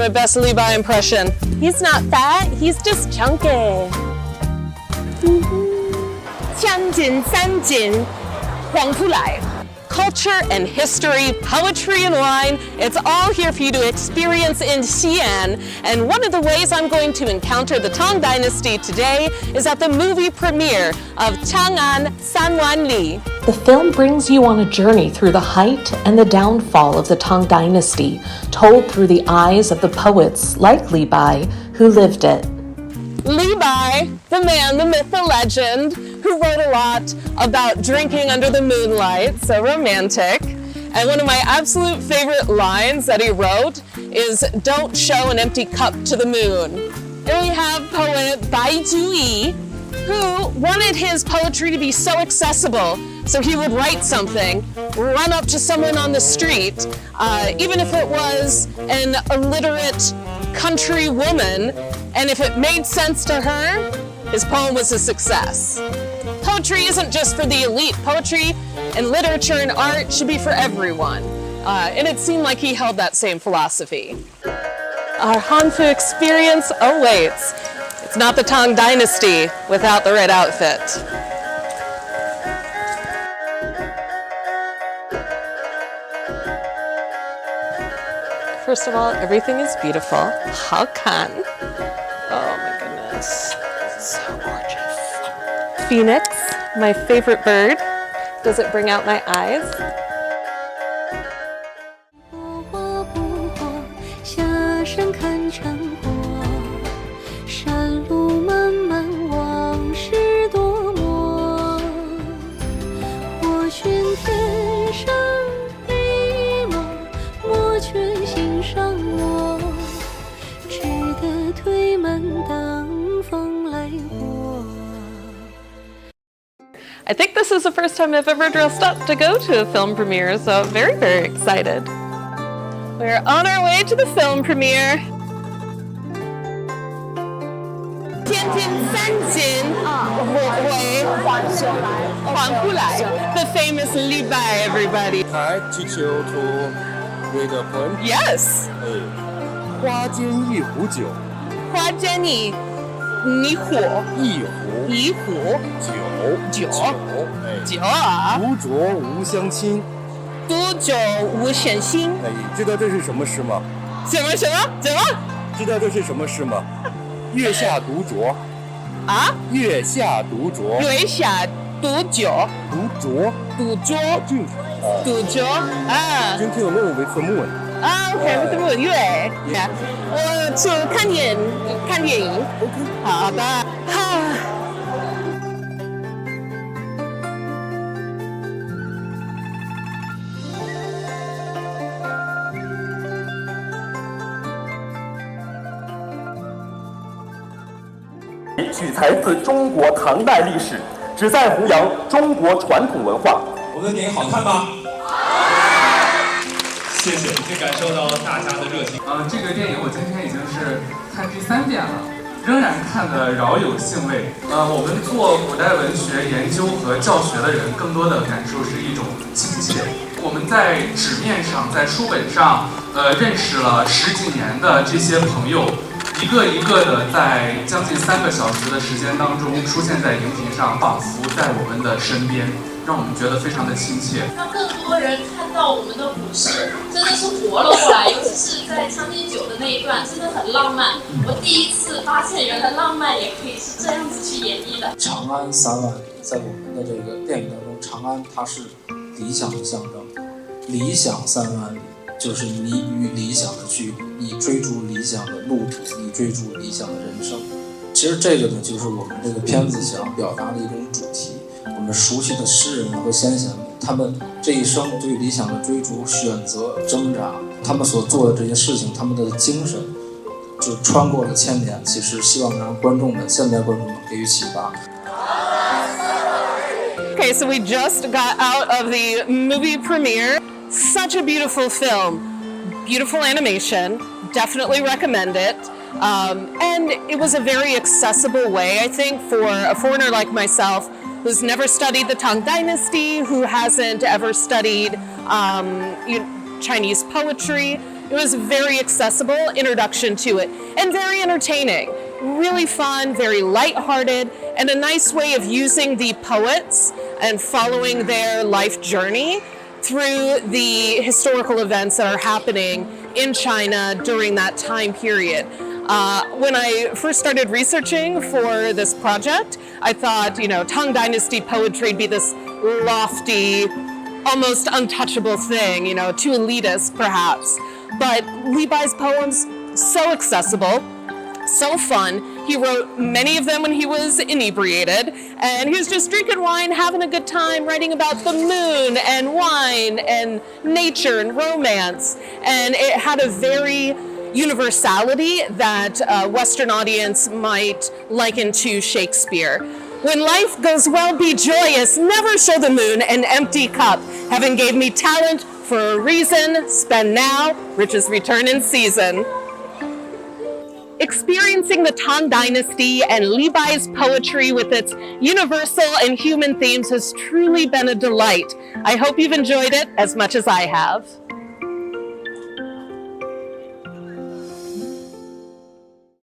my best Li-Bai impression. He's not fat, he's just chunky. 2斤3斤黄出来 Culture and history, poetry and wine, it's all here for you to experience in Xi'an. And one of the ways I'm going to encounter the Tang Dynasty today is at the movie premiere of Chang An, 3万里. The film brings you on a journey through the height and the downfall of the Tang Dynasty, told through the eyes of the poets like Li Bai, who lived it. Li Bai, the man, the myth, the legend, who wrote a lot about drinking under the moonlight, so romantic. And one of my absolute favorite lines that he wrote is, "Don't show an empty cup to the moon." And we have poet Bai Juyi, who wanted his poetry to be so accessible, so he would write something, run up to someone on the street, even if it was an illiterate country woman, and if it made sense to her, his poem was a success. Poetry isn't just for the elite. Poetry and literature and art should be for everyone. And it seemed like he held that same philosophy. Our Hanfu experience awaits. It's not the Tang Dynasty without the red outfit. First of all, everything is beautiful. 好看. Oh my goodness. So gorgeous. Phoenix, my favorite bird. Does it bring out my eyes? I think this is the first time I've ever dressed up to go to a film premiere, so I'm very, very excited. We're on our way to the film premiere. 2斤3斤黄出来 The famous Li Bai, everybody. I teach you to read a poem. Yes. 花间一壶酒，花间一壶酒酒啊，独酌无相亲。独酒无相亲。哎，知道这是什么诗吗？什么？知道这是什么诗吗？月下独酌。啊？月下独酌。月下独酒。独酌啊。今天有任务为字幕。啊 ，OK， with the moon， 月。我去看电影。OK， 好的。取材自中国唐代历史，旨在弘扬中国传统文化。我们的电影好看吗？谢谢，已经感受到大家的热情。这个电影我今天已经是看第3遍了，仍然看得饶有兴味。我们做古代文学研究和教学的人，更多的感受是一种亲切。我们在纸面上，在书本上，认识了10几年的这些朋友。一个一个的在将近3个小时的时间当中出现在荧屏上，仿佛在我们的身边，让我们觉得非常的亲切。让更多人看到我们的古诗真的是活了过来，尤其是在《将进酒》的那一段，真的很浪漫。我第一次发现，原来浪漫也可以是这样子去演绎的。长安3万里，在我们的这个电影当中，长安它是理想的象征，理想3万里。就是你与理想的距离，你追逐理想的路途，你追逐理想的人生。其实这个呢，就是我们这个片子想表达的一种主题。我们熟悉的诗人和先贤们，他们这一生对理想的追逐、选择、挣扎，他们所做的这些事情，他们的精神，就穿过了千年。其实希望让现代观众们给予启发。Okay, so we just got out of the movie premiere. Such a beautiful film, beautiful animation, definitely recommend it. And it was a very accessible way, I think, for a foreigner like myself who's never studied the Tang Dynasty, who hasn't ever studied Chinese poetry. It was a very accessible introduction to it and very entertaining. Really fun, very lighthearted, and a nice way of using the poets and following their life journey through the historical events that are happening in China during that time period. When I first started researching for this project, I thought, Tang Dynasty poetry would be this lofty, almost untouchable thing, too elitist perhaps. But Li Bai's poems, so accessible, so fun. He wrote many of them when he was inebriated, and he was just drinking wine, having a good time, writing about the moon and wine and nature and romance. And it had a very universality that a Western audience might liken to Shakespeare. When life goes well, be joyous, never show the moon an empty cup. Heaven gave me talent for a reason, spend now, riches return in season. Experiencing the Tang Dynasty and Li Bai's poetry with its universal and human themes has truly been a delight. I hope you've enjoyed it as much as I have.